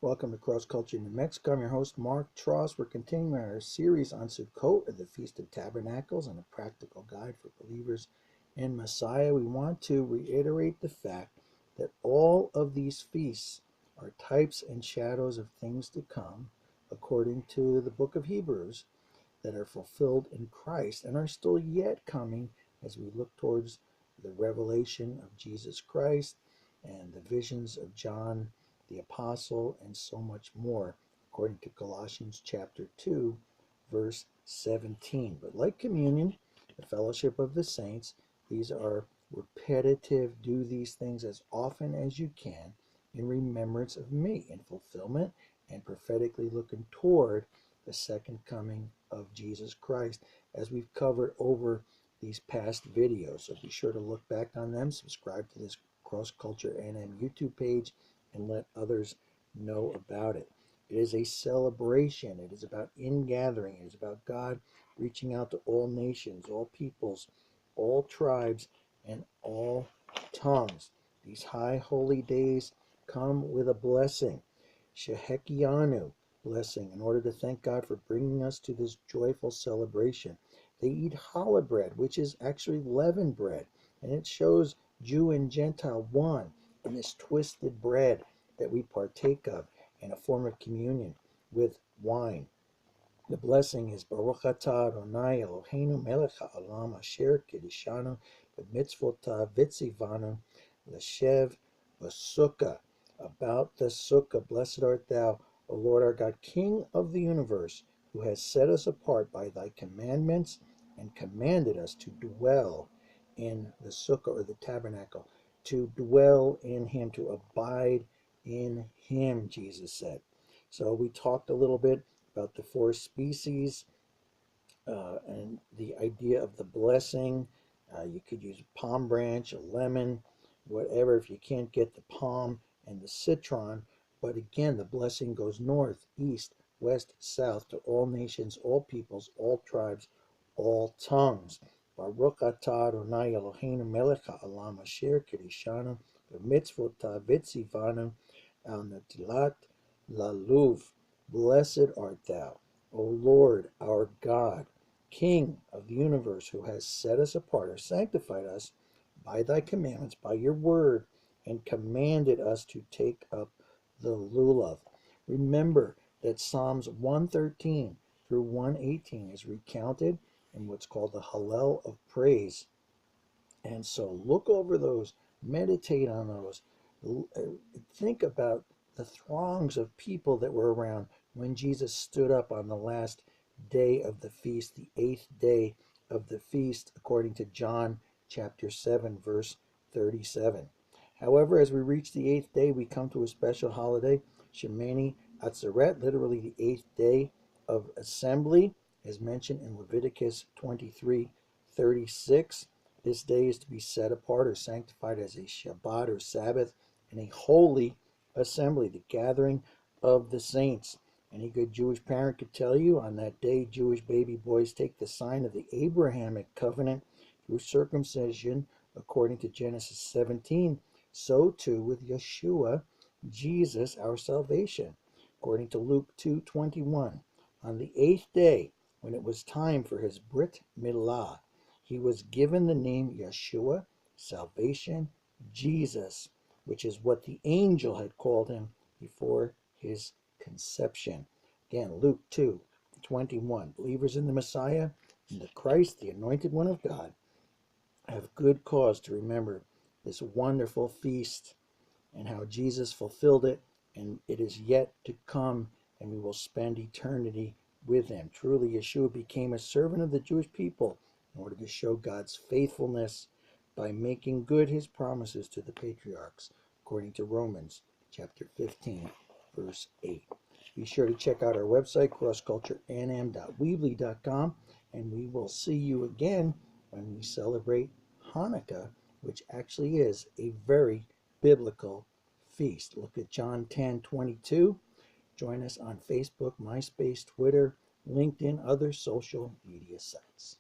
Welcome to Cross Culture New Mexico. I'm your host, Mark Tross. We're continuing our series on Sukkot, or the Feast of Tabernacles, and a practical guide for believers in Messiah. We want to reiterate the fact that all of these feasts are types and shadows of things to come, according to the book of Hebrews, that are fulfilled in Christ and are still yet coming as we look towards the revelation of Jesus Christ and the visions of John the Apostle, and so much more, according to Colossians chapter 2, verse 17. But like communion, the fellowship of the saints, these are repetitive. Do these things as often as you can in remembrance of me, in fulfillment and prophetically looking toward the second coming of Jesus Christ, as we've covered over these past videos. So be sure to look back on them, subscribe to this Cross Culture NM YouTube page, and let others know about it. It is a celebration. It is about ingathering. It is about God reaching out to all nations, all peoples, all tribes, and all tongues. These high holy days come with a blessing, Shehekianu blessing, in order to thank God for bringing us to this joyful celebration. They eat challah bread, which is actually leavened bread, and it shows Jew and Gentile one in this twisted bread that we partake of in a form of communion with wine. The blessing is Baruch atah Adonai Eloheinu melech ha'olam asher kiddushanu b'mitzvotav v'tzivanu l'shev b'sukkah. About the sukkah, blessed art thou, O Lord our God, King of the universe, who has set us apart by thy commandments and commanded us to dwell in the sukkah, or the tabernacle, to dwell in him, to abide in him, Jesus said. So we talked a little bit about the four species and the idea of the blessing. You could use a palm branch, a lemon, whatever, if you can't get the palm and the citron. But again, the blessing goes north, east, west, south, to all nations, all peoples, all tribes, all tongues. Baruch atah Adonai Eloheinu melech ha'olam asher kiddushanu b'mitzvotav v'tzivanu al natilat laluv. Blessed art thou, O Lord our God, King of the universe, who has set us apart or sanctified us by thy commandments, by your word, and commanded us to take up the lulav. Remember that Psalms 113 through 118 is recounted in what's called the Hallel of Praise. And so look over those, meditate on those, think about the throngs of people that were around when Jesus stood up on the last day of the feast, the 8th day of the feast, according to John chapter 7, verse 37. However, as we reach the 8th day, we come to a special holiday, Shemini Atzeret, literally the 8th day of assembly, as mentioned in Leviticus 23:36. This day is to be set apart or sanctified as a Shabbat or Sabbath, and a holy assembly, the gathering of the saints. Any good Jewish parent could tell you on that day, Jewish baby boys take the sign of the Abrahamic covenant through circumcision, according to Genesis 17. So too with Yeshua, Jesus, our salvation, according to Luke 2:21. On the 8th day, when it was time for his Brit Milah, he was given the name Yeshua, salvation, Jesus, which is what the angel had called him before his conception. Again, Luke 2:21. Believers in the Messiah, in the Christ, the anointed one of God, have good cause to remember this wonderful feast and how Jesus fulfilled it, and it is yet to come, and we will spend eternity with him. Truly, Yeshua became a servant of the Jewish people in order to show God's faithfulness by making good his promises to the patriarchs, according to Romans chapter 15, verse 8. Be sure to check out our website, crossculturenm.weebly.com, and we will see you again when we celebrate Hanukkah, which actually is a very biblical feast. Look at John 10:22. Join us on Facebook, MySpace, Twitter, LinkedIn, other social media sites.